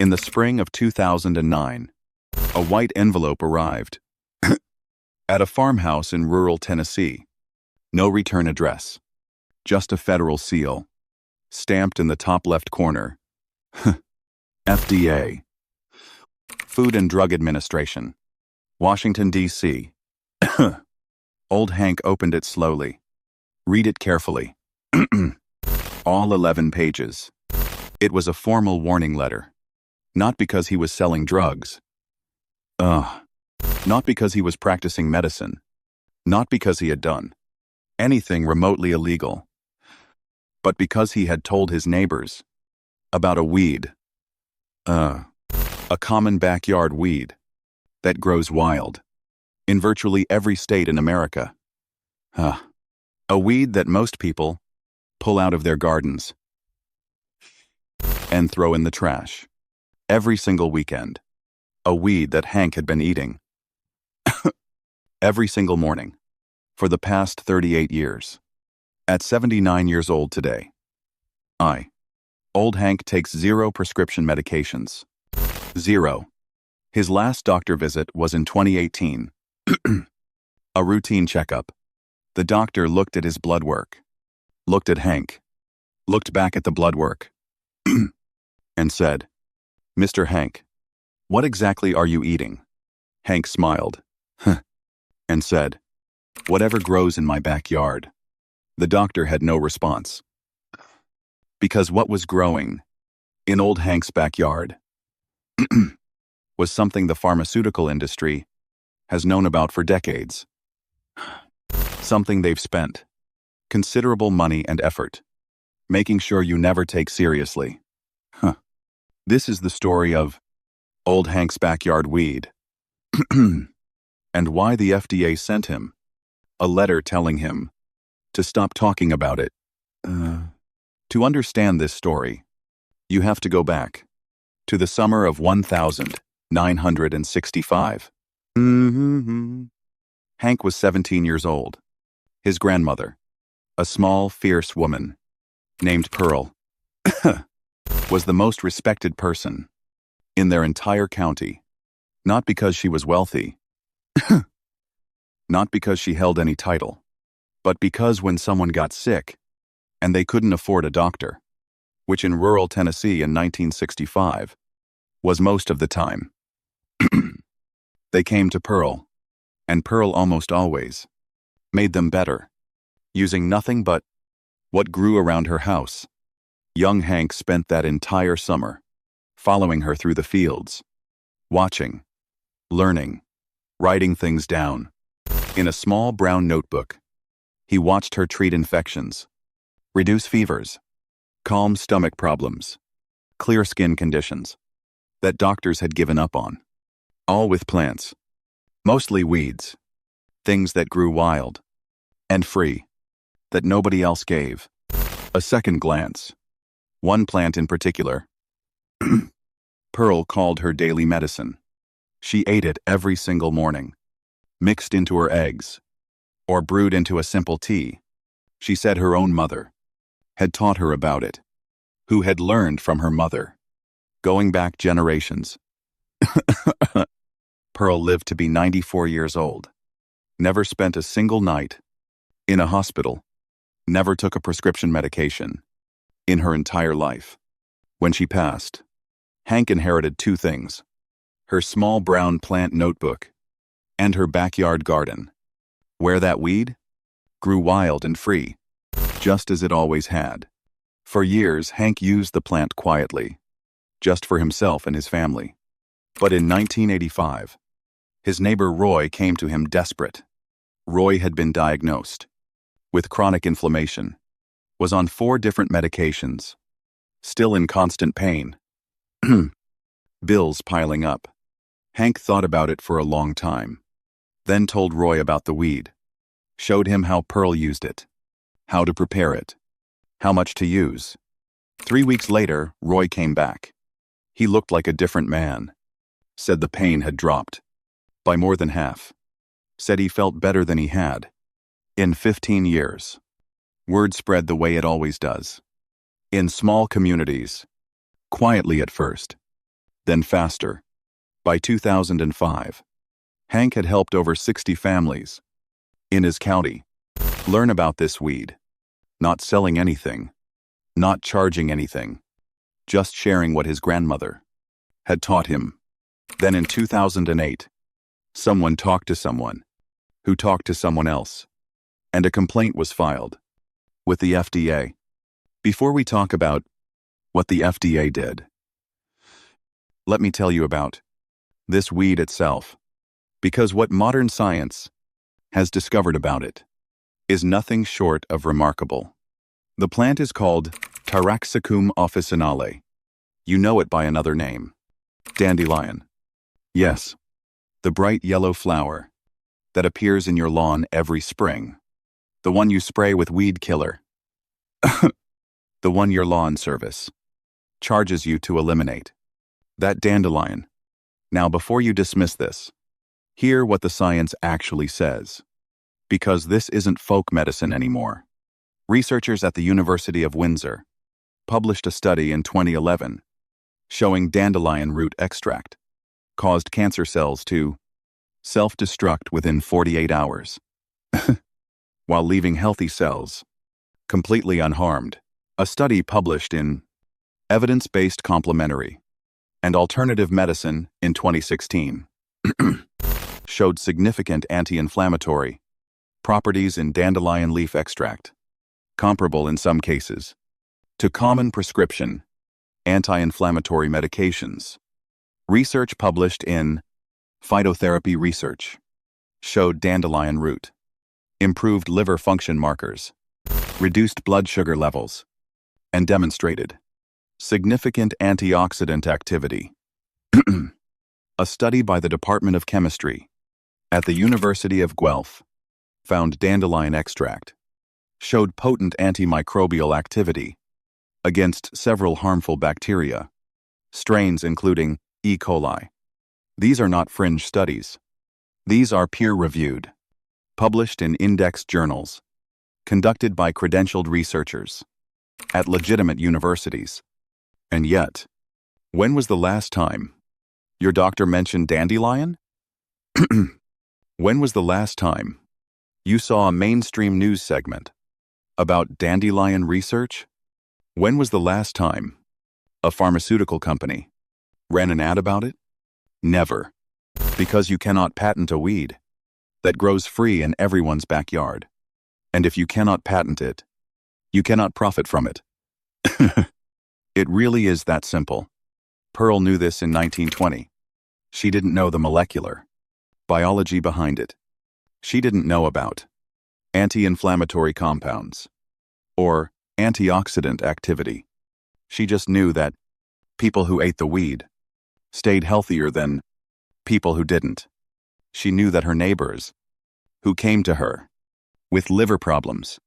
In the spring of 2009, a white envelope arrived at a farmhouse in rural Tennessee. No return address, just a federal seal, stamped in the top left corner. FDA, Food and Drug Administration, Washington, D.C. Old Hank opened it slowly. Read it carefully. All 11 pages. It was a formal warning letter. Not because he was selling drugs. Not because he was practicing medicine. Not because he had done anything remotely illegal. But because he had told his neighbors about a weed. A common backyard weed that grows wild in virtually every state in America. A weed that most people pull out of their gardens and throw in the trash every single weekend. A weed that Hank had been eating every single morning for the past 38 years. At 79 years old today, Old Hank takes 0 prescription medications. 0. His last doctor visit was in 2018. A routine checkup. The doctor looked at his blood work, looked at Hank, looked back at the blood work, and said, "Mr. Hank, what exactly are you eating?" Hank smiled, and said, "Whatever grows in my backyard." The doctor had no response. Because what was growing in Old Hank's backyard was something the pharmaceutical industry has known about for decades. Something they've spent considerable money and effort making sure you never take seriously. This is the story of Old Hank's backyard weed and why the FDA sent him a letter telling him to stop talking about it. To understand this story, you have to go back to the summer of 1965. Hank was 17 years old. His grandmother, a small, fierce woman named Pearl, was the most respected person in their entire county. Not because she was wealthy, not because she held any title, but because when someone got sick and they couldn't afford a doctor, which in rural Tennessee in 1965 was most of the time, they came to Pearl, and Pearl almost always made them better, using nothing but what grew around her house. Young Hank spent that entire summer following her through the fields, watching, learning, writing things down. In a small brown notebook, he watched her treat infections, reduce fevers, calm stomach problems, clear skin conditions that doctors had given up on. All with plants, mostly weeds, things that grew wild and free, that nobody else gave a second glance. One plant in particular, Pearl called her daily medicine. She ate it every single morning, mixed into her eggs, or brewed into a simple tea. She said her own mother had taught her about it, who had learned from her mother, going back generations. Pearl lived to be 94 years old, never spent a single night in a hospital, never took a prescription medication in her entire life. When she passed, Hank inherited 2 things: her small brown plant notebook and her backyard garden, where that weed grew wild and free, just as it always had. For years, Hank used the plant quietly, just for himself and his family. But in 1985, his neighbor Roy came to him desperate. Roy had been diagnosed with chronic inflammation, was on 4 different medications, still in constant pain. Bills piling up. Hank thought about it for a long time, then told Roy about the weed, showed him how Pearl used it, how to prepare it, how much to use. 3 weeks later, Roy came back. He looked like a different man. Said the pain had dropped by more than half. Said he felt better than he had in 15 years. Word spread the way it always does. In small communities, quietly at first, then faster. By 2005, Hank had helped over 60 families in his county learn about this weed, not selling anything, not charging anything, just sharing what his grandmother had taught him. Then in 2008, someone talked to someone who talked to someone else, and a complaint was filed with the FDA. Before we talk about what the FDA did, let me tell you about this weed itself, because what modern science has discovered about it is nothing short of remarkable. The plant is called Taraxacum officinale. You know it by another name, dandelion. Yes, the bright yellow flower that appears in your lawn every spring. The one you spray with weed killer. The one your lawn service charges you to eliminate. That dandelion. Now before you dismiss this, hear what the science actually says. Because this isn't folk medicine anymore. Researchers at the University of Windsor published a study in 2011 showing dandelion root extract caused cancer cells to self-destruct within 48 hours, while leaving healthy cells completely unharmed. A study published in Evidence-Based Complementary and Alternative Medicine in 2016 showed significant anti-inflammatory properties in dandelion leaf extract, comparable in some cases to common prescription anti-inflammatory medications. Research published in Phytotherapy Research showed dandelion root improved liver function markers, reduced blood sugar levels, and demonstrated significant antioxidant activity. A study by the Department of Chemistry at the University of Guelph found dandelion extract showed potent antimicrobial activity against several harmful bacteria, strains including E. coli. These are not fringe studies. These are peer-reviewed, published in index journals, conducted by credentialed researchers at legitimate universities. And yet, when was the last time your doctor mentioned dandelion? When was the last time you saw a mainstream news segment about dandelion research? When was the last time a pharmaceutical company ran an ad about it? Never. Because you cannot patent a weed that grows free in everyone's backyard. And if you cannot patent it, you cannot profit from it. It really is that simple. Pearl knew this in 1920. She didn't know the molecular biology behind it. She didn't know about anti-inflammatory compounds or antioxidant activity. She just knew that people who ate the weed stayed healthier than people who didn't. She knew that her neighbors, who came to her with liver problems,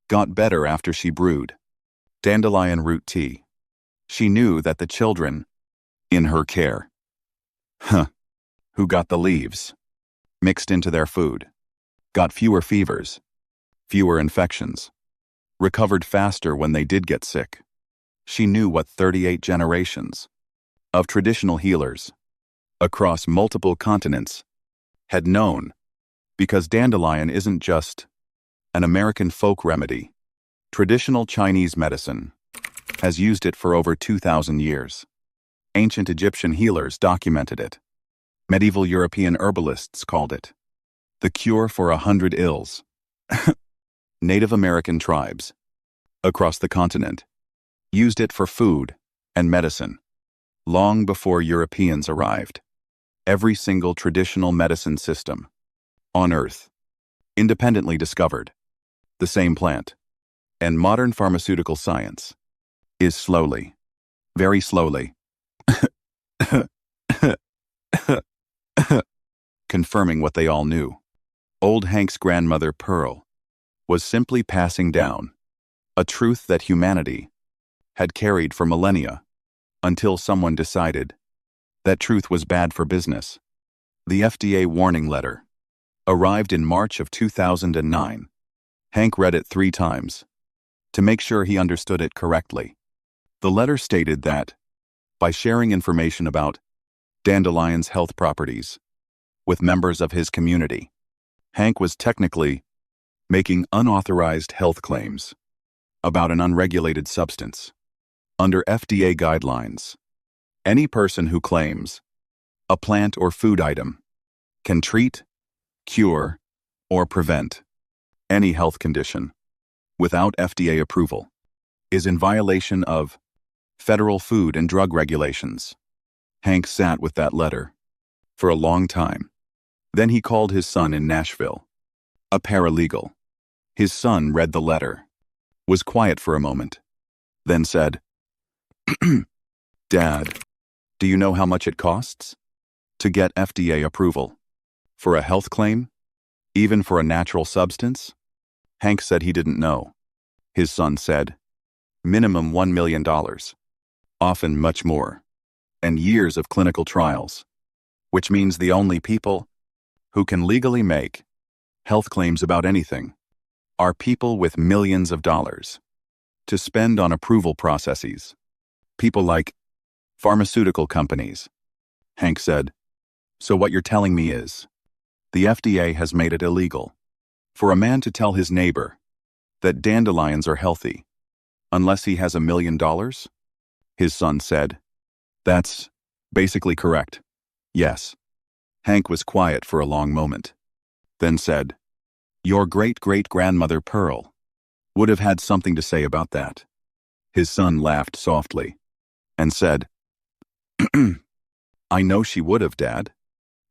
got better after she brewed dandelion root tea. She knew that the children in her care, who got the leaves mixed into their food, got fewer fevers, fewer infections, recovered faster when they did get sick. She knew what 38 generations of traditional healers across multiple continents had known, because dandelion isn't just an American folk remedy. Traditional Chinese medicine has used it for over 2,000 years. Ancient Egyptian healers documented it. Medieval European herbalists called it the cure for 100 ills. Native American tribes across the continent used it for food and medicine long before Europeans arrived. Every single traditional medicine system on Earth independently discovered the same plant. And modern pharmaceutical science is slowly, very slowly, confirming what they all knew. Old Hank's grandmother, Pearl, was simply passing down a truth that humanity had carried for millennia, until someone decided that truth was bad for business. The FDA warning letter arrived in March of 2009. Hank read it 3 times to make sure he understood it correctly. The letter stated that by sharing information about dandelion's health properties with members of his community. Hank was technically making unauthorized health claims about an unregulated substance. Under FDA guidelines, any person who claims a plant or food item can treat, cure, or prevent any health condition without FDA approval is in violation of federal food and drug regulations. Hank sat with that letter for a long time. Then he called his son in Nashville, a paralegal. His son read the letter, was quiet for a moment, then said, "Dad, do you know how much it costs to get FDA approval for a health claim, even for a natural substance?" Hank said he didn't know. His son said, "Minimum $1 million, often much more, and years of clinical trials, which means the only people who can legally make health claims about anything are people with millions of dollars to spend on approval processes. People like pharmaceutical companies." Hank said, "So what you're telling me is, the FDA has made it illegal for a man to tell his neighbor that dandelions are healthy unless he has $1 million?" His son said, "That's basically correct. Yes." Hank was quiet for a long moment, then said, "Your great-great-grandmother Pearl would have had something to say about that." His son laughed softly and said, "I know she would have, Dad.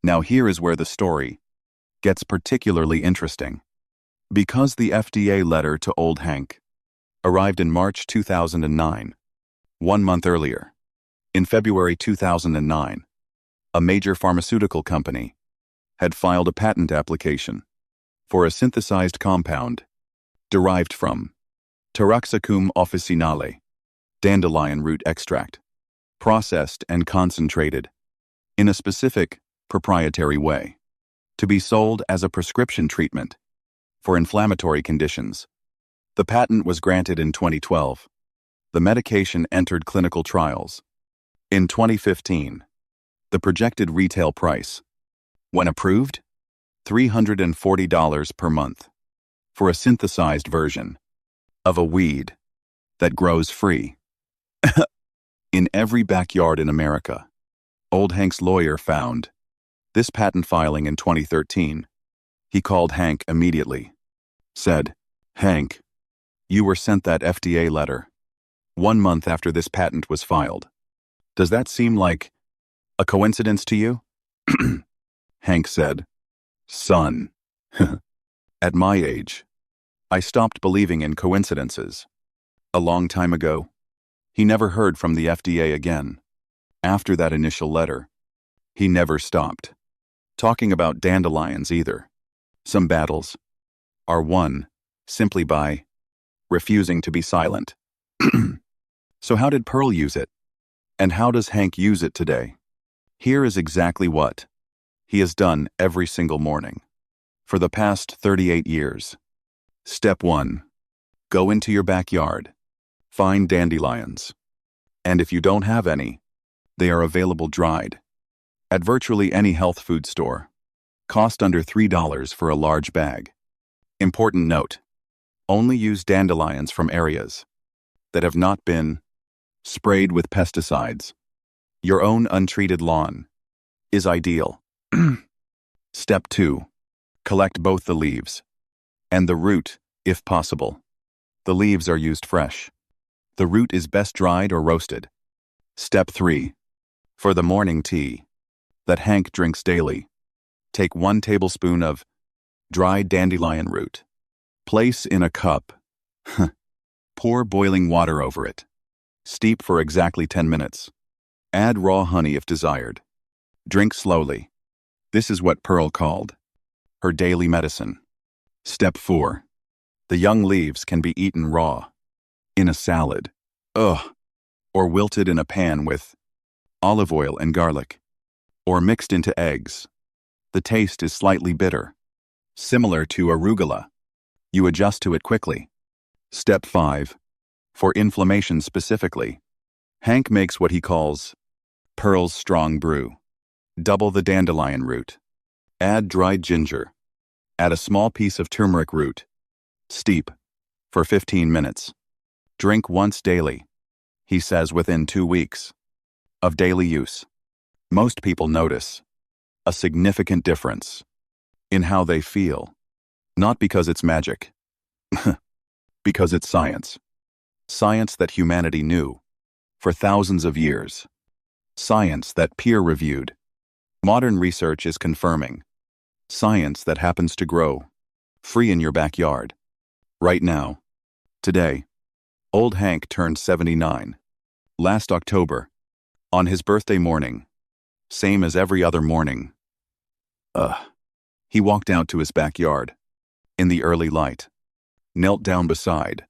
Now here is where the story gets particularly interesting. Because the FDA letter to old Hank arrived in March 2009, 1 month earlier, in February 2009, a major pharmaceutical company had filed a patent application for a synthesized compound derived from Taraxacum officinale, dandelion root extract, processed and concentrated in a specific, proprietary way, to be sold as a prescription treatment for inflammatory conditions. The patent was granted in 2012. The medication entered clinical trials. In 2015, the projected retail price, when approved, $340 per month for a synthesized version of a weed that grows free in every backyard in America. Old Hank's lawyer found this patent filing in 2013. He called Hank immediately, said, "Hank, you were sent that FDA letter 1 month after this patent was filed. Does that seem like a coincidence to you?" Hank said, "Son, at my age, I stopped believing in coincidences. A long time ago, he never heard from the FDA again. After that initial letter, he never stopped talking about dandelions either. Some battles are won simply by refusing to be silent." So how did Pearl use it? And how does Hank use it today? Here is exactly what he has done every single morning for the past 38 years. Step 1. Go into your backyard. Find dandelions. And if you don't have any, they are available dried at virtually any health food store. Cost under $3 for a large bag. Important note: only use dandelions from areas that have not been sprayed with pesticides. Your own untreated lawn is ideal. Step 2. Collect both the leaves and the root, if possible. The leaves are used fresh. The root is best dried or roasted. Step 3. For the morning tea that Hank drinks daily, take 1 tablespoon of dried dandelion root. Place in a cup. Pour boiling water over it. Steep for exactly 10 minutes. Add raw honey if desired. Drink slowly. This is what Pearl called her daily medicine. Step 4. The young leaves can be eaten raw, in a salad, or wilted in a pan with olive oil and garlic, or mixed into eggs. The taste is slightly bitter, similar to arugula. You adjust to it quickly. Step 5. For inflammation specifically, Hank makes what he calls Pearl's Strong Brew. Double the dandelion root. Add dried ginger. Add a small piece of turmeric root. Steep for 15 minutes. Drink once daily, he says within 2 weeks of daily use. Most people notice a significant difference in how they feel. Not because it's magic, because it's science. Science that humanity knew for thousands of years. Science that peer-reviewed. Modern research is confirming. Science that happens to grow free in your backyard. Right now. Today. Old Hank turned 79. Last October. On his birthday morning. Same as every other morning. He walked out to his backyard. In the early light. Knelt down beside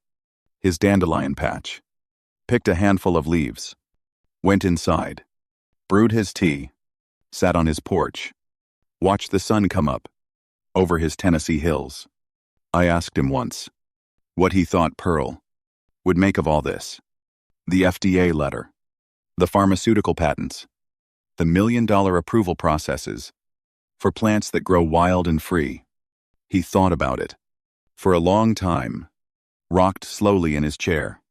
his dandelion patch. Picked a handful of leaves. Went inside. Brewed his tea. Sat on his porch. Watched the sun come up over his Tennessee hills. I asked him once what he thought Pearl would make of all this. The FDA letter. The pharmaceutical patents. The million-dollar approval processes for plants that grow wild and free. He thought about it for a long time, rocked slowly in his chair,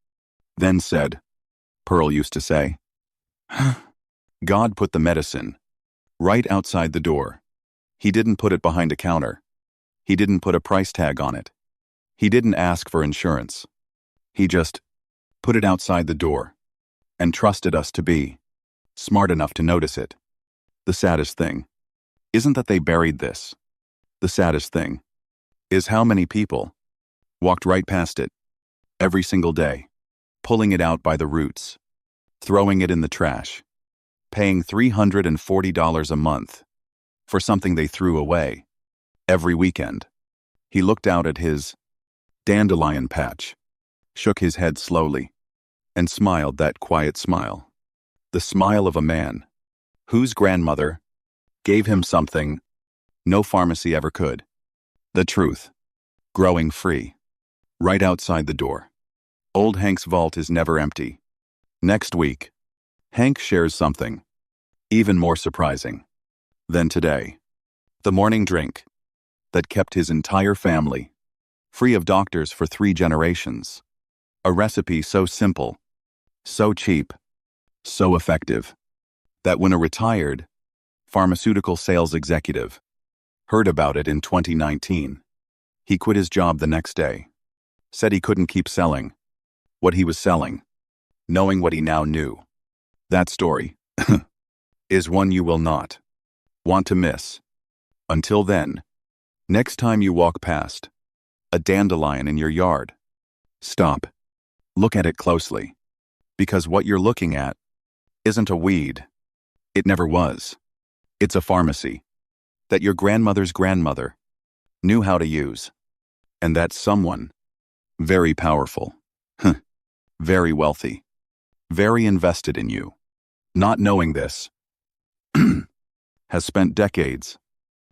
then said, Pearl used to say, God put the medicine right outside the door. He didn't put it behind a counter. He didn't put a price tag on it. He didn't ask for insurance. He just put it outside the door and trusted us to be smart enough to notice it. The saddest thing isn't that they buried this. The saddest thing is how many people walked right past it every single day, pulling it out by the roots, throwing it in the trash, paying $340 a month for something they threw away every weekend. He looked out at his dandelion patch, shook his head slowly, and smiled that quiet smile. The smile of a man whose grandmother gave him something no pharmacy ever could. The truth, growing free, right outside the door. Old Hank's vault is never empty. Next week, Hank shares something even more surprising than today. The morning drink that kept his entire family free of doctors for 3 generations. A recipe so simple, so cheap, so effective, that when a retired pharmaceutical sales executive heard about it in 2019, he quit his job the next day, said he couldn't keep selling what he was selling, knowing what he now knew. That story is one you will not want to miss. Until then, next time you walk past a dandelion in your yard, stop, look at it closely, because what you're looking at isn't a weed. It never was. It's a pharmacy that your grandmother's grandmother knew how to use, and that someone very powerful, very wealthy, very invested in you, not knowing this, has spent decades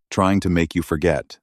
trying to make you forget.